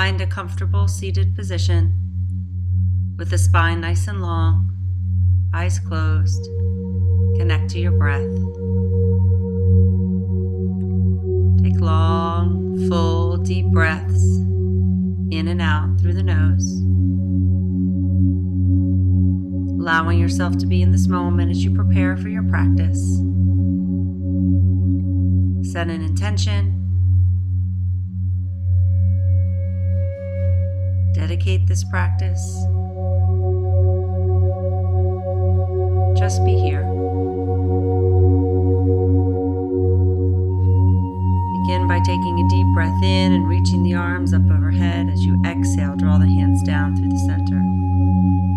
Find a comfortable seated position with the spine nice and long, eyes closed. Connect to your breath. Take long, full, deep breaths in and out through the nose. Allowing yourself to be in this moment as you prepare for your practice. Set an intention. Dedicate this practice. Just be here. Begin by taking a deep breath in and reaching the arms up overhead. As you exhale, draw the hands down through the center.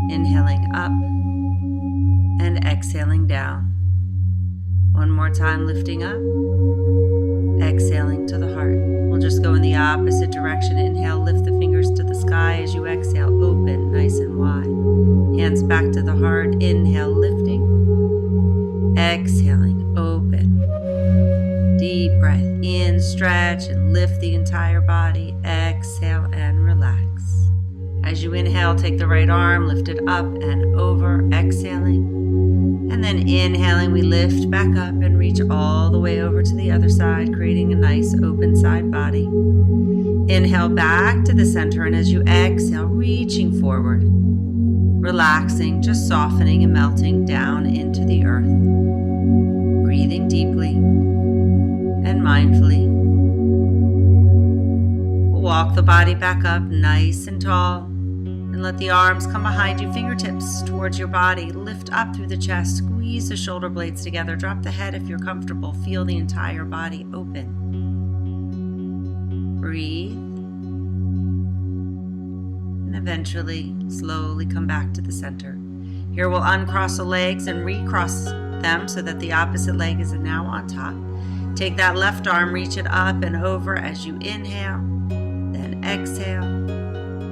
Inhaling up and exhaling down. One more time, lifting up, exhaling to the heart. We'll just go in the opposite direction. Inhale, lift the fingers to the sky. As you exhale, open nice and wide. Hands back to the heart. Inhale, lifting. Exhaling, open. Deep breath in, stretch and lift the entire body. Exhale and relax. As you inhale, take the right arm, lift it up and over, exhaling. And then inhaling, we lift back up and reach all the way over to the other side, creating a nice open side body. Inhale back to the center, and as you exhale, reaching forward, relaxing, just softening and melting down into the earth. Breathing deeply and mindfully. We'll walk the body back up nice and tall. And let the arms come behind you, fingertips towards your body. Lift up through the chest, squeeze the shoulder blades together. Drop the head if you're comfortable. Feel the entire body open. Breathe. And eventually, slowly come back to the center. Here we'll uncross the legs and recross them so that the opposite leg is now on top. Take that left arm, reach it up and over as you inhale, then exhale.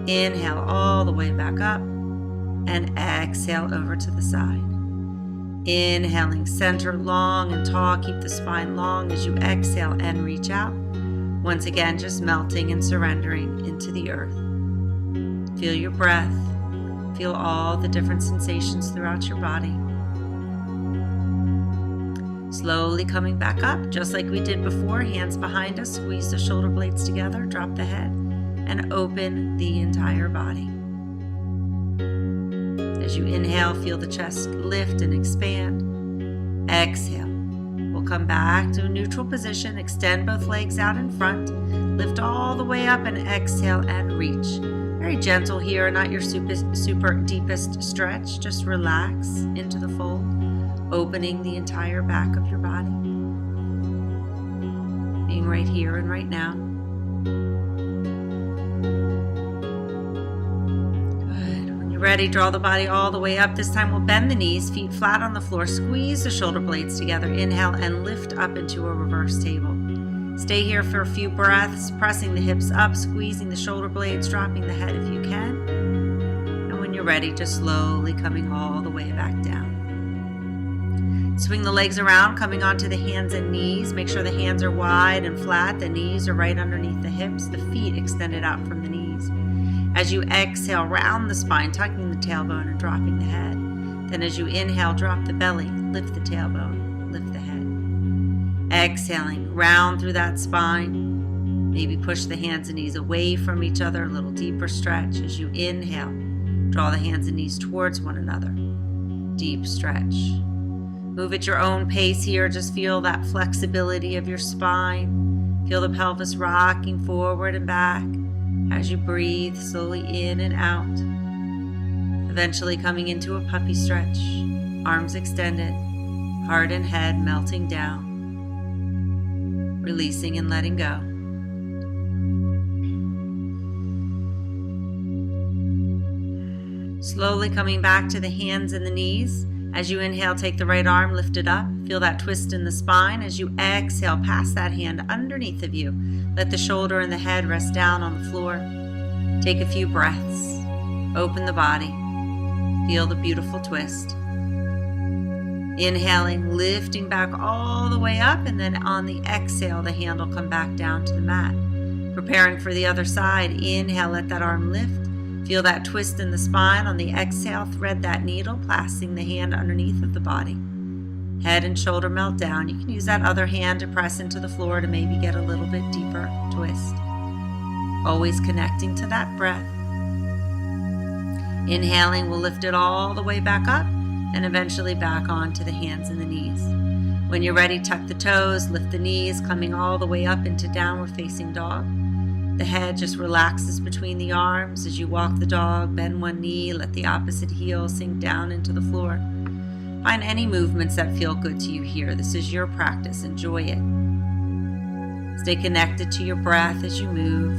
Inhale all the way back up and exhale over to the side. Inhaling, center long and tall. Keep the spine long as you exhale and reach out. Once again, just melting and surrendering into the earth. Feel your breath. Feel all the different sensations throughout your body. Slowly coming back up, just like we did before. Hands behind us, squeeze the shoulder blades together, drop the head, and open the entire body. As you inhale, feel the chest lift and expand. Exhale. We'll come back to a neutral position. Extend both legs out in front. Lift all the way up and exhale and reach. Very gentle here, not your super deepest stretch. Just relax into the fold, opening the entire back of your body. Being right here and right now. Ready, draw the body all the way up. This time we'll bend the knees, feet flat on the floor, squeeze the shoulder blades together. Inhale and lift up into a reverse table. Stay here for a few breaths, pressing the hips up, squeezing the shoulder blades, dropping the head if you can. And when you're ready, just slowly coming all the way back down. Swing the legs around, coming onto the hands and knees. Make sure the hands are wide and flat. The knees are right underneath the hips, the feet extended out from the knees. As you exhale, round the spine, tucking the tailbone and dropping the head. Then as you inhale, drop the belly, lift the tailbone, lift the head. Exhaling, round through that spine. Maybe push the hands and knees away from each other, a little deeper stretch. As you inhale, draw the hands and knees towards one another. Deep stretch. Move at your own pace here. Just feel that flexibility of your spine. Feel the pelvis rocking forward and back. As you breathe slowly in and out, eventually coming into a puppy stretch, arms extended, heart and head melting down, releasing and letting go. Slowly coming back to the hands and the knees. As you inhale, take the right arm, lift it up. Feel that twist in the spine. As you exhale, pass that hand underneath of you. Let the shoulder and the head rest down on the floor. Take a few breaths. Open the body. Feel the beautiful twist. Inhaling, lifting back all the way up, and then on the exhale, the hand will come back down to the mat. Preparing for the other side. Inhale, let that arm lift. Feel that twist in the spine. On the exhale, thread that needle, placing the hand underneath of the body. Head and shoulder melt down. You can use that other hand to press into the floor to maybe get a little bit deeper twist. Always connecting to that breath. Inhaling, we'll lift it all the way back up and eventually back onto the hands and the knees. When you're ready, tuck the toes, lift the knees, coming all the way up into downward facing dog. The head just relaxes between the arms as you walk the dog. Bend one knee, let the opposite heel sink down into the floor. Find any movements that feel good to you here. This is your practice. Enjoy it. Stay connected to your breath as you move.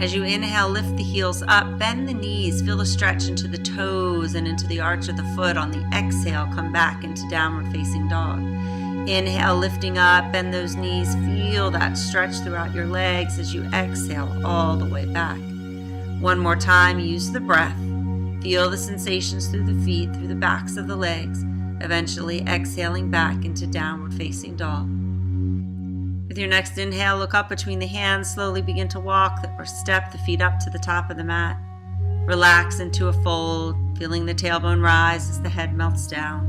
As you inhale, lift the heels up, bend the knees, feel the stretch into the toes and into the arch of the foot. On the exhale, come back into downward facing dog. Inhale, lifting up, bend those knees, feel that stretch throughout your legs as you exhale all the way back. One more time, use the breath. Feel the sensations through the feet, through the backs of the legs, eventually exhaling back into downward facing dog. With your next inhale, look up between the hands, slowly begin to walk or step the feet up to the top of the mat. Relax into a fold, feeling the tailbone rise as the head melts down.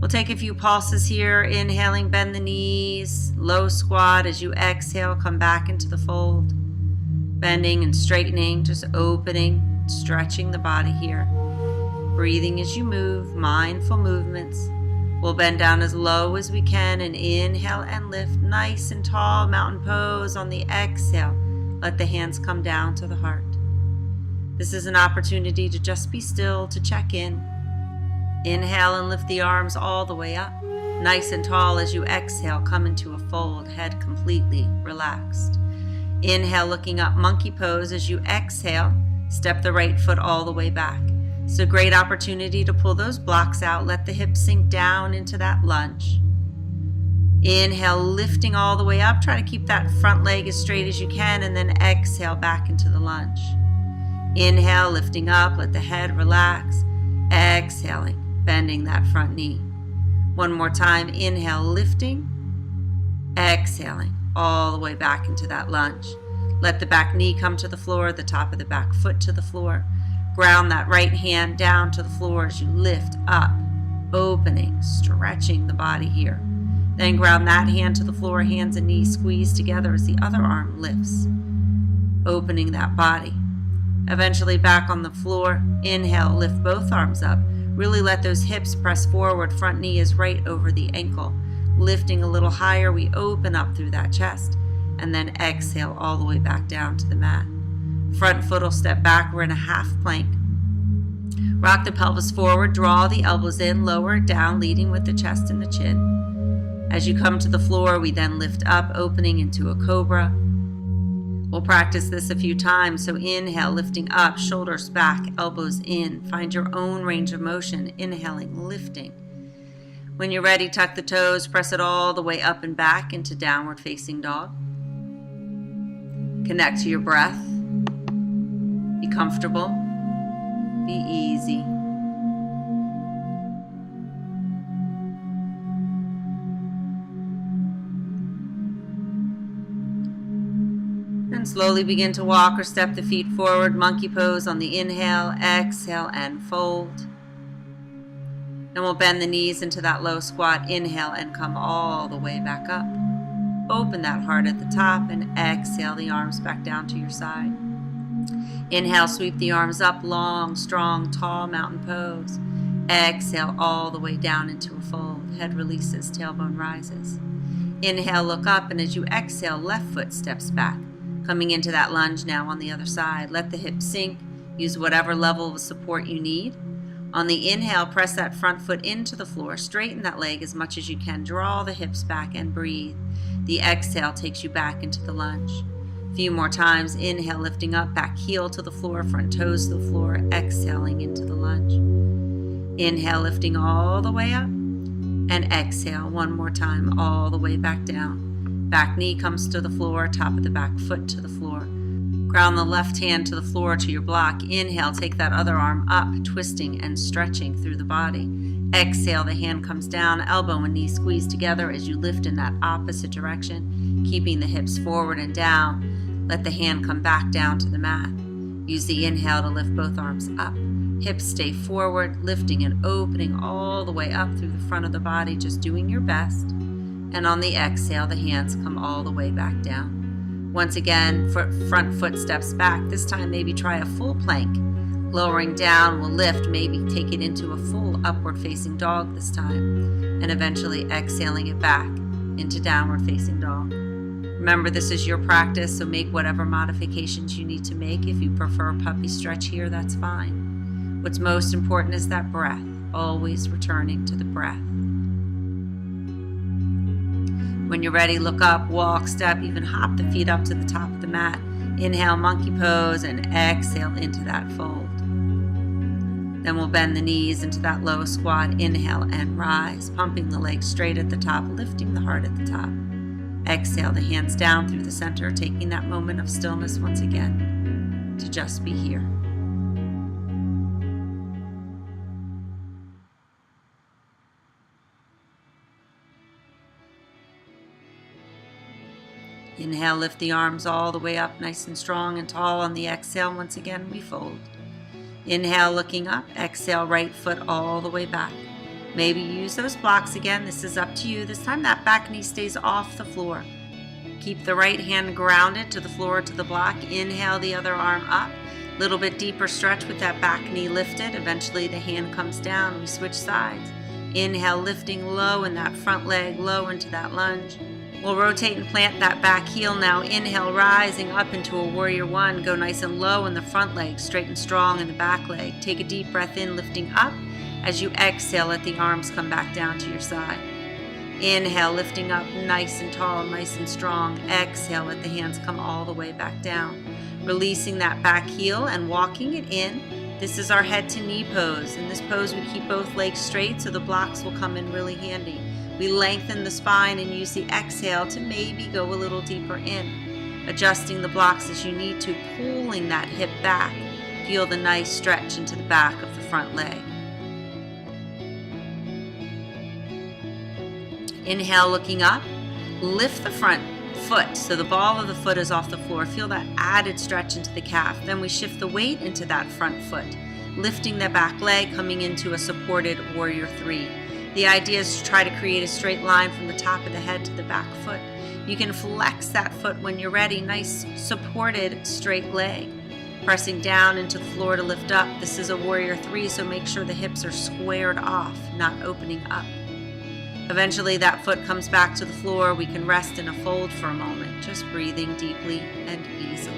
We'll take a few pulses here. Inhaling, bend the knees, low squat. As you exhale, come back into the fold. Bending and straightening, just opening, stretching the body here. Breathing as you move, mindful movements. We'll bend down as low as we can and inhale and lift. Nice and tall mountain pose. On the exhale, let the hands come down to the heart. This is an opportunity to just be still, to check in. Inhale and lift the arms all the way up. Nice and tall. As you exhale, come into a fold, head completely relaxed. Inhale, looking up, monkey pose. As you exhale, step the right foot all the way back. It's a great opportunity to pull those blocks out. Let the hips sink down into that lunge. Inhale, lifting all the way up. Try to keep that front leg as straight as you can, and then exhale back into the lunge. Inhale, lifting up. Let the head relax. Exhaling, bending that front knee. One more time. Inhale, lifting. Exhaling, all the way back into that lunge. Let the back knee come to the floor, the top of the back foot to the floor. Ground that right hand down to the floor as you lift up, opening, stretching the body here. Then ground that hand to the floor, hands and knees squeeze together as the other arm lifts, opening that body. Eventually back on the floor. Inhale, lift both arms up. Really let those hips press forward. Front knee is right over the ankle. Lifting a little higher, we open up through that chest. And then exhale all the way back down to the mat. Front foot will step back. We're in a half plank. Rock the pelvis forward, draw the elbows in, lower it down, leading with the chest and the chin. As you come to the floor, we then lift up, opening into a cobra. We'll practice this a few times. So inhale, lifting up, shoulders back, elbows in. Find your own range of motion. Inhaling, lifting. When you're ready, tuck the toes, press it all the way up and back into downward facing dog. Connect to your breath. Be comfortable. Be easy. And slowly begin to walk or step the feet forward. Monkey pose on the inhale, exhale, and fold. And we'll bend the knees into that low squat. Inhale and come all the way back up. Open that heart at the top and exhale the arms back down to your side. Inhale, sweep the arms up, long, strong, tall mountain pose. Exhale all the way down into a fold. Head releases, tailbone rises. Inhale, look up, and as you exhale, left foot steps back. Coming into that lunge now on the other side. Let the hips sink. Use whatever level of support you need. On the inhale, press that front foot into the floor. Straighten that leg as much as you can. Draw the hips back and breathe. The exhale takes you back into the lunge. A few more times. Inhale, lifting up, back heel to the floor, front toes to the floor, exhaling into the lunge. Inhale, lifting all the way up, and exhale one more time, all the way back down. Back knee comes to the floor, top of the back foot to the floor. Ground the left hand to the floor to your block. Inhale, take that other arm up, twisting and stretching through the body. Exhale, the hand comes down, elbow and knee squeeze together as you lift in that opposite direction, keeping the hips forward and down. Let the hand come back down to the mat. Use the inhale to lift both arms up. Hips stay forward, lifting and opening all the way up through the front of the body, just doing your best. And on the exhale, the hands come all the way back down. Once again, front foot steps back. This time, maybe try a full plank. Lowering down will lift, maybe take it into a full upward facing dog this time. And eventually exhaling it back into downward facing dog. Remember, this is your practice, so make whatever modifications you need to make. If you prefer a puppy stretch here, that's fine. What's most important is that breath, always returning to the breath. When you're ready, look up, walk, step, even hop the feet up to the top of the mat. Inhale, monkey pose, and exhale into that fold. Then we'll bend the knees into that low squat. Inhale and rise, pumping the legs straight at the top, lifting the heart at the top. Exhale, the hands down through the center, taking that moment of stillness once again to just be here. Inhale, lift the arms all the way up, nice and strong and tall. On the exhale, once again, we fold. Inhale, looking up. Exhale, right foot all the way back. Maybe use those blocks again. This is up to you. This time that back knee stays off the floor. Keep the right hand grounded to the floor, to the block. Inhale, the other arm up. Little bit deeper stretch with that back knee lifted. Eventually the hand comes down. We switch sides. Inhale, lifting low in that front leg, low into that lunge. We'll rotate and plant that back heel now. Inhale, rising up into a warrior one. Go nice and low in the front leg, straight and strong in the back leg. Take a deep breath in, lifting up. As you exhale, let the arms come back down to your side. Inhale, lifting up nice and tall, nice and strong. Exhale, let the hands come all the way back down. Releasing that back heel and walking it in. This is our head to knee pose. In this pose, we keep both legs straight so the blocks will come in really handy. We lengthen the spine and use the exhale to maybe go a little deeper in. Adjusting the blocks as you need to, pulling that hip back. Feel the nice stretch into the back of the front leg. Inhale, looking up. Lift the front foot so the ball of the foot is off the floor. Feel that added stretch into the calf. Then we shift the weight into that front foot, lifting the back leg, coming into a supported warrior three. The idea is to try to create a straight line from the top of the head to the back foot. You can flex that foot when you're ready. Nice supported straight leg. Pressing down into the floor to lift up. This is a warrior three, so make sure the hips are squared off, not opening up. Eventually that foot comes back to the floor. We can rest in a fold for a moment, just breathing deeply and easily.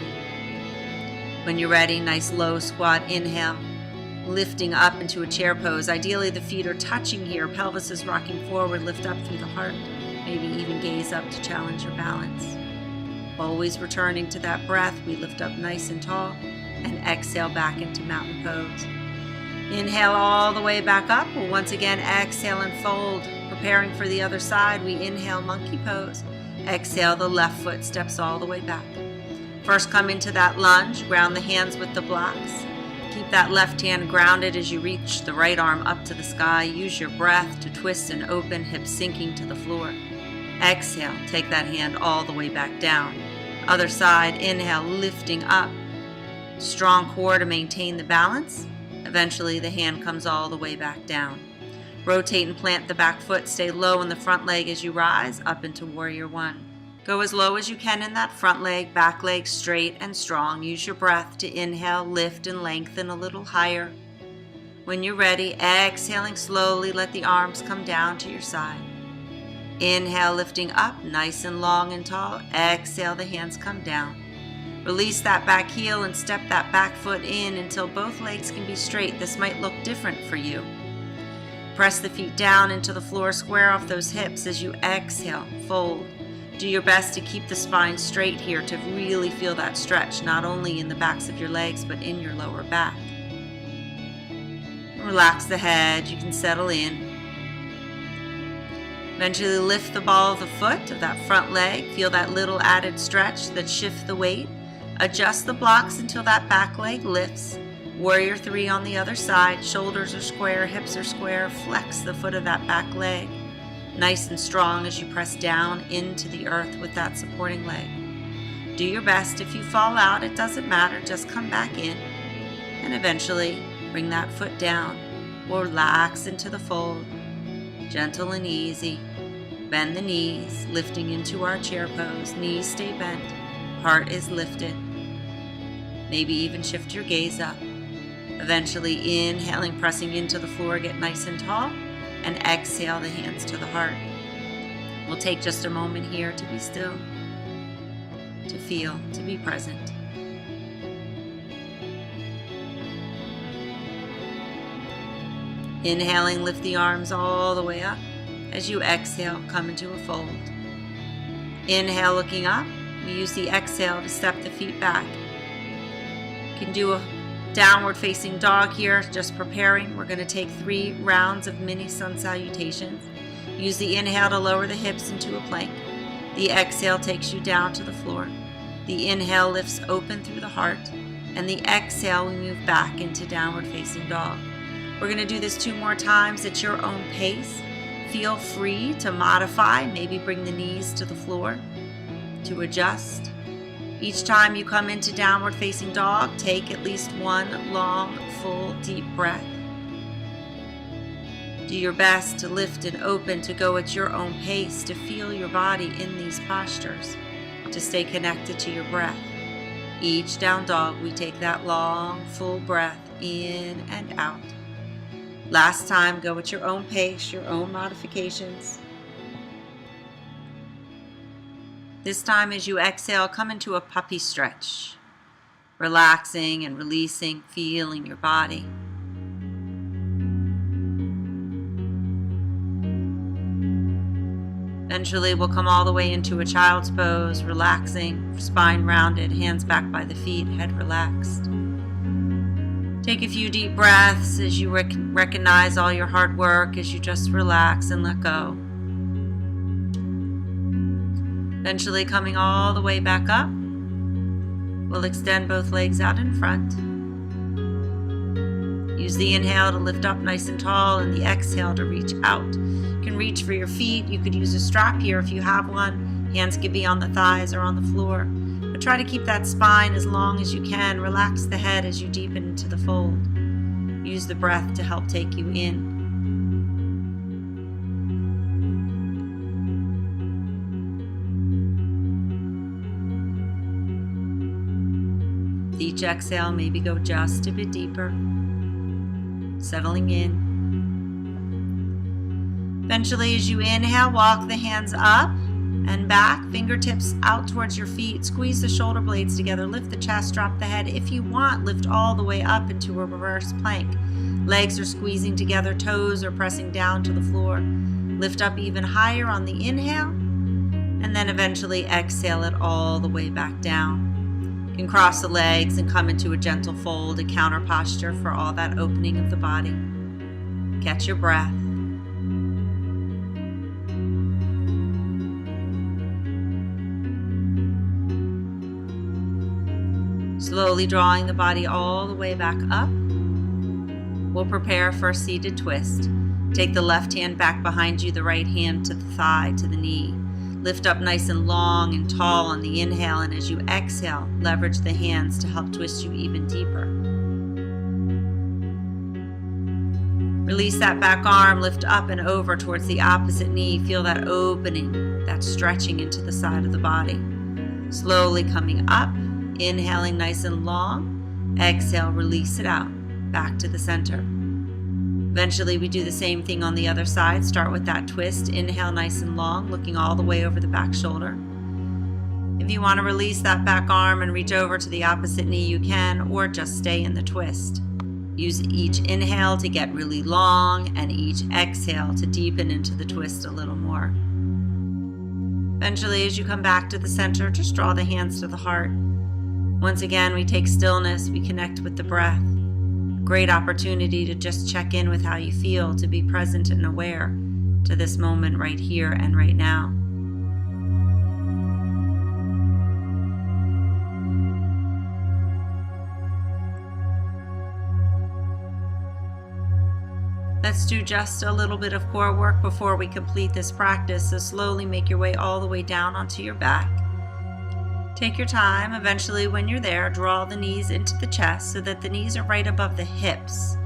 When you're ready, nice low squat. Inhale. Lifting up into a chair pose. Ideally, the feet are touching here. Pelvis is rocking forward. Lift up through the heart. Maybe even gaze up to challenge your balance. Always returning to that breath. We lift up nice and tall and exhale back into mountain pose. Inhale all the way back up. We'll once again exhale and fold. Preparing for the other side, we inhale monkey pose. Exhale, the left foot steps all the way back. First, come into that lunge. Ground the hands with the blocks. Keep that left hand grounded as you reach the right arm up to the sky. Use your breath to twist and open, hips sinking to the floor. Exhale, take that hand all the way back down. Other side, inhale, lifting up. Strong core to maintain the balance. Eventually, the hand comes all the way back down. Rotate and plant the back foot. Stay low in the front leg as you rise up into warrior one. Go as low as you can in that front leg, back leg straight and strong. Use your breath to inhale, lift and lengthen a little higher. When you're ready, exhaling slowly, let the arms come down to your side. Inhale, lifting up, nice and long and tall. Exhale, the hands come down. Release that back heel and step that back foot in until both legs can be straight. This might look different for you. Press the feet down into the floor, square off those hips as you exhale, fold. Do your best to keep the spine straight here to really feel that stretch, not only in the backs of your legs, but in your lower back. Relax the head, you can settle in. Eventually lift the ball of the foot of that front leg. Feel that little added stretch that shifts the weight. Adjust the blocks until that back leg lifts. Warrior 3 on the other side. Shoulders are square, hips are square. Flex the foot of that back leg. Nice and strong as you press down into the earth with that supporting leg. Do your best. If you fall out, it doesn't matter. Just come back in. And eventually, bring that foot down. Relax into the fold. Gentle and easy. Bend the knees, lifting into our chair pose. Knees stay bent. Heart is lifted. Maybe even shift your gaze up. Eventually, inhaling, pressing into the floor, get nice and tall. And exhale the hands to the heart. We'll take just a moment here to be still, to feel, to be present. Inhaling, lift the arms all the way up. As you exhale, come into a fold. Inhale, looking up. We use the exhale to step the feet back. You can do a downward facing dog here, just preparing. We're going to take 3 rounds of mini sun salutations. Use the inhale to lower the hips into a plank. The exhale takes you down to the floor. The inhale lifts open through the heart. And the exhale, we move back into downward facing dog. We're going to do this 2 more times at your own pace. Feel free to modify, maybe bring the knees to the floor to adjust. Each time you come into downward facing dog, take at least 1 long, full, deep breath. Do your best to lift and open, to go at your own pace, to feel your body in these postures, to stay connected to your breath. Each down dog, we take that long, full breath in and out. Last time, go at your own pace, your own modifications. This time, as you exhale, come into a puppy stretch, relaxing and releasing, feeling your body. Eventually, we'll come all the way into a child's pose, relaxing, spine rounded, hands back by the feet, head relaxed. Take a few deep breaths as you recognize all your hard work, as you just relax and let go. Eventually coming all the way back up, we'll extend both legs out in front. Use the inhale to lift up nice and tall and the exhale to reach out. You can reach for your feet. You could use a strap here if you have one. Hands could be on the thighs or on the floor. But try to keep that spine as long as you can. Relax the head as you deepen into the fold. Use the breath to help take you in. Each exhale, maybe go just a bit deeper, settling in. Eventually, as you inhale, walk the hands up and back, fingertips out towards your feet. Squeeze the shoulder blades together, lift the chest, drop the head. If you want, lift all the way up into a reverse plank. Legs are squeezing together, toes are pressing down to the floor. Lift up even higher on the inhale, and then eventually exhale it all the way back down. You can cross the legs and come into a gentle fold, a counter posture for all that opening of the body. Catch your breath. Slowly drawing the body all the way back up. We'll prepare for a seated twist. Take the left hand back behind you, the right hand to the thigh, to the knee. Lift up nice and long and tall on the inhale, and as you exhale, leverage the hands to help twist you even deeper. Release that back arm, lift up and over towards the opposite knee. Feel that opening, that stretching into the side of the body. Slowly coming up, inhaling nice and long. Exhale, release it out, back to the center. Eventually, we do the same thing on the other side. Start with that twist. Inhale nice and long, looking all the way over the back shoulder. If you want to release that back arm and reach over to the opposite knee, you can, or just stay in the twist. Use each inhale to get really long and each exhale to deepen into the twist a little more. Eventually, as you come back to the center, just draw the hands to the heart. Once again, we take stillness, we connect with the breath. Great opportunity to just check in with how you feel, to be present and aware to this moment right here and right now. Let's do just a little bit of core work before we complete this practice, so slowly make your way all the way down onto your back. Take your time. Eventually, when you're there, draw the knees into the chest so that the knees are right above the hips.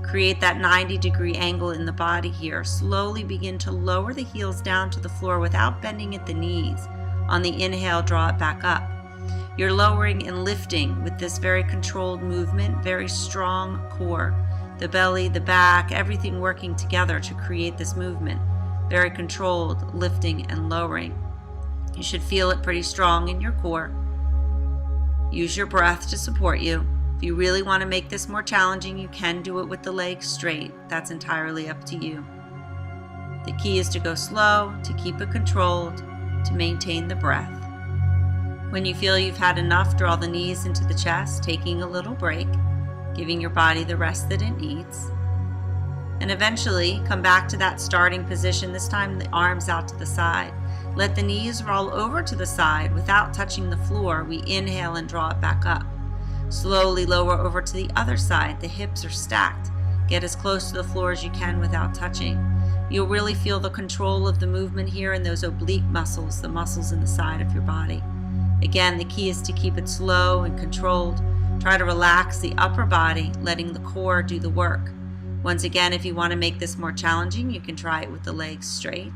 Create that 90-degree angle in the body here. Slowly begin to lower the heels down to the floor without bending at the knees. On the inhale, draw it back up. You're lowering and lifting with this very controlled movement, very strong core. The belly, the back, everything working together to create this movement. Very controlled, lifting and lowering. You should feel it pretty strong in your core. Use your breath to support you. If you really want to make this more challenging, you can do it with the legs straight. That's entirely up to you. The key is to go slow, to keep it controlled, to maintain the breath. When you feel you've had enough, draw the knees into the chest, taking a little break, giving your body the rest that it needs. And eventually, come back to that starting position, this time the arms out to the side. Let the knees roll over to the side without touching the floor. We inhale and draw it back up. Slowly lower over to the other side. The hips are stacked. Get as close to the floor as you can without touching. You'll really feel the control of the movement here in those oblique muscles, the muscles in the side of your body. Again, the key is to keep it slow and controlled. Try to relax the upper body, letting the core do the work. Once again, if you want to make this more challenging, you can try it with the legs straight,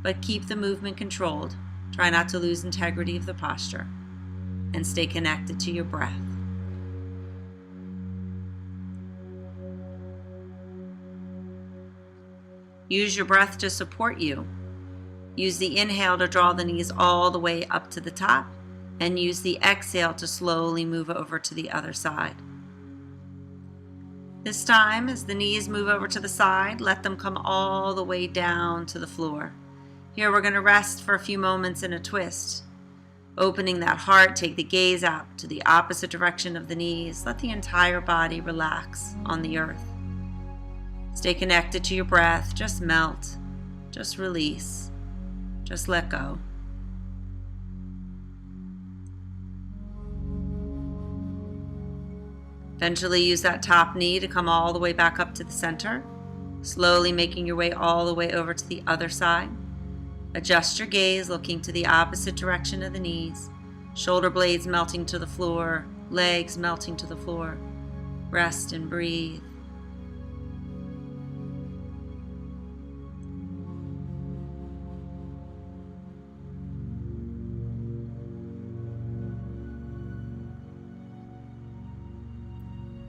but keep the movement controlled. Try not to lose integrity of the posture, and stay connected to your breath. Use your breath to support you. Use the inhale to draw the knees all the way up to the top, and use the exhale to slowly move over to the other side. This time, as the knees move over to the side, let them come all the way down to the floor. Here we're going to rest for a few moments in a twist. Opening that heart, take the gaze out to the opposite direction of the knees. Let the entire body relax on the earth. Stay connected to your breath. Just melt. Just release. Just let go. Eventually use that top knee to come all the way back up to the center, slowly making your way all the way over to the other side. Adjust your gaze, looking to the opposite direction of the knees, shoulder blades melting to the floor, legs melting to the floor. Rest and breathe.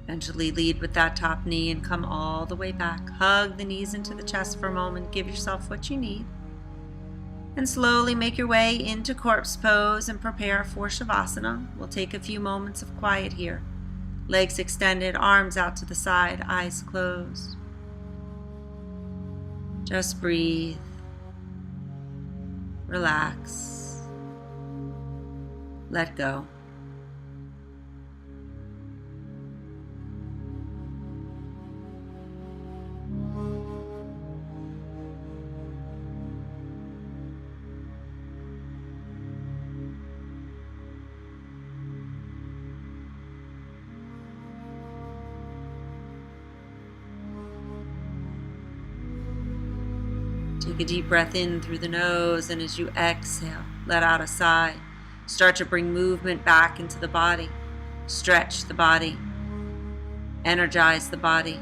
Eventually lead with that top knee and come all the way back. Hug the knees into the chest for a moment. Give yourself what you need. And slowly make your way into corpse pose and prepare for Shavasana. We'll take a few moments of quiet here. Legs extended, arms out to the side, eyes closed. Just breathe. Relax. Let go. Take a deep breath in through the nose, and as you exhale, let out a sigh. Start to bring movement back into the body. Stretch the body. Energize the body.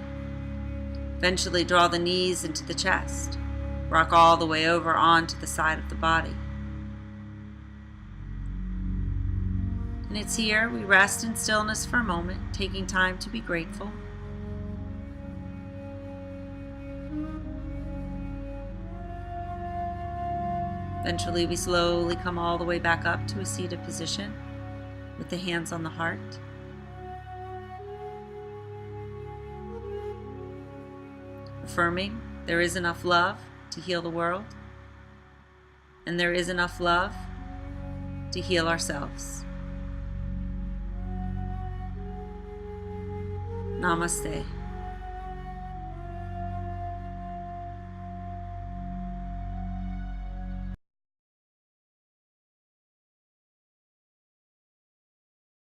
Eventually draw the knees into the chest. Rock all the way over onto the side of the body. And it's here we rest in stillness for a moment, taking time to be grateful. Eventually, we slowly come all the way back up to a seated position with the hands on the heart. Affirming there is enough love to heal the world, and there is enough love to heal ourselves. Namaste.